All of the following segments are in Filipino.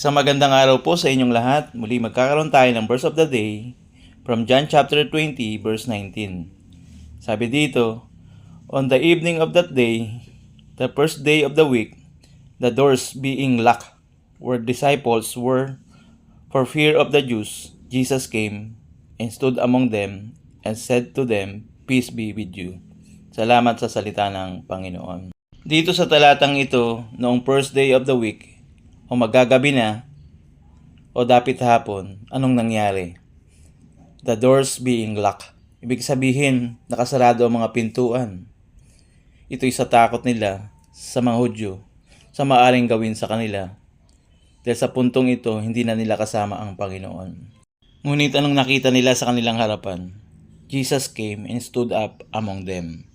Isang magandang araw po sa inyong lahat. Muli magkakaroon tayo ng verse of the day from John chapter 20 verse 19. Sabi dito, on the evening of that day, the first day of the week, the doors being locked where disciples were for fear of the Jews, Jesus came and stood among them and said to them, peace be with you. Salamat sa salita ng Panginoon. Dito sa talatang ito, noong first day of the week, o magagabi na, o dapit hapon, anong nangyari? The doors being locked. Ibig sabihin, nakasarado ang mga pintuan. Ito'y sa takot nila sa mga Hudyo, sa maaring gawin sa kanila. Dahil sa puntong ito, hindi na nila kasama ang Panginoon. Ngunit anong nakita nila sa kanilang harapan? Jesus came and stood up among them.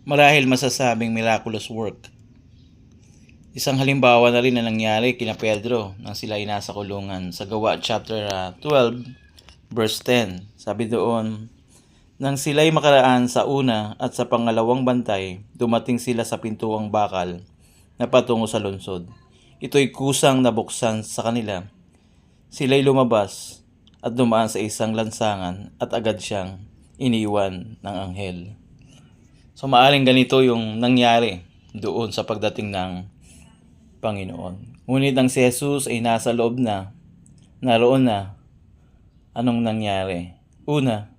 Marahil masasabing miraculous work. Isang halimbawa na rin na nangyari kina Pedro nang sila ay nasa kulungan sa Gawa chapter 12 verse 10. Sabi doon, nang sila'y makaraan sa una at sa pangalawang bantay, dumating sila sa pintuang bakal na patungo sa lungsod. Ito'y kusang nabuksan sa kanila. Sila'y lumabas at dumaan sa isang lansangan at agad siyang iniwan ng anghel. So maaring ganito yung nangyari doon sa pagdating ng Panginoon. Ngunit ang si Jesus ay nasa loob na, naroon na, anong nangyari? Una,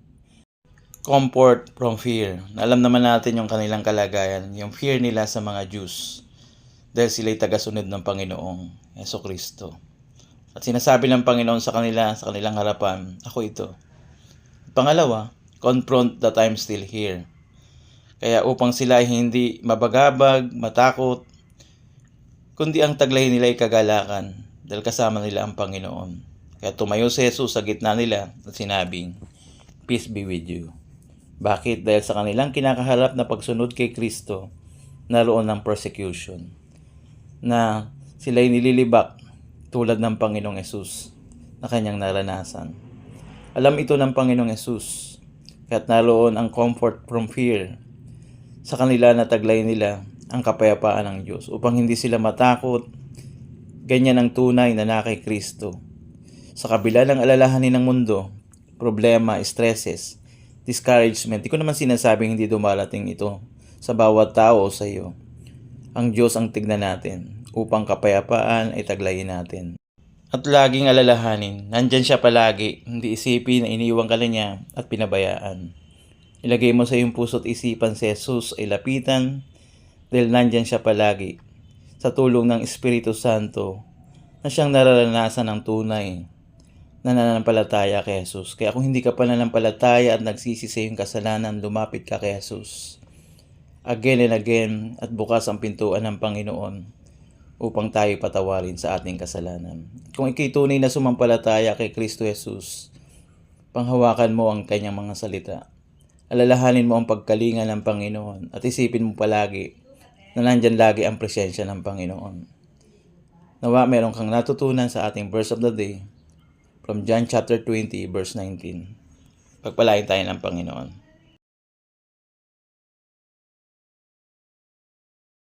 comfort from fear. Alam naman natin yung kanilang kalagayan, yung fear nila sa mga Jews dahil sila'y tagasunod ng Panginoong Jesucristo. At sinasabi ng Panginoon sa kanila, sa kanilang harapan, ako ito. Pangalawa, confront that I'm still here. Kaya upang sila ay hindi mabagabag, matakot, kundi ang taglay nila ay kagalakan dahil kasama nila ang Panginoon. Kaya tumayo si Jesus sa gitna nila at sinabing, peace be with you. Bakit? Dahil sa kanilang kinakaharap na pagsunod kay Kristo, naroon ng persecution. Na sila'y nililibak tulad ng Panginoong Jesus na kanyang naranasan. Alam ito ng Panginoong Jesus, kaya't naroon ang comfort from fear sa kanila na taglay nila ang kapayapaan ng Diyos upang hindi sila matakot. Ganyan ang tunay na kay Kristo. Sa kabila ng alalahanin ng mundo, problema, stresses, discouragement, di ko naman sinasabing hindi dumarating ito sa bawat tao o sa iyo. Ang Diyos ang tignan natin upang kapayapaan ay taglayin natin. At laging alalahanin, nandyan siya palagi, hindi isipin na iniiwan ka na niya at pinabayaan. Ilagay mo sa iyong puso't isipan si Jesus ay lapitan dahil nandyan siya palagi sa tulong ng Espiritu Santo na siyang nararanasan ng tunay na nananampalataya kay Jesus. Kaya kung hindi ka pa nananampalataya at nagsisi sa iyong kasalanan, lumapit ka kay Jesus again and again at bukas ang pintuan ng Panginoon upang tayo patawarin sa ating kasalanan. Kung ikay tunay na sumampalataya kay Kristo Jesus, panghawakan mo ang kanyang mga salita. Alalahanin mo ang pagkalinga ng Panginoon at isipin mo palagi na nandyan lagi ang presensya ng Panginoon. Nawa meron kang natutunan sa ating verse of the day from John chapter 20 verse 19. Pagpalain tayo ng Panginoon.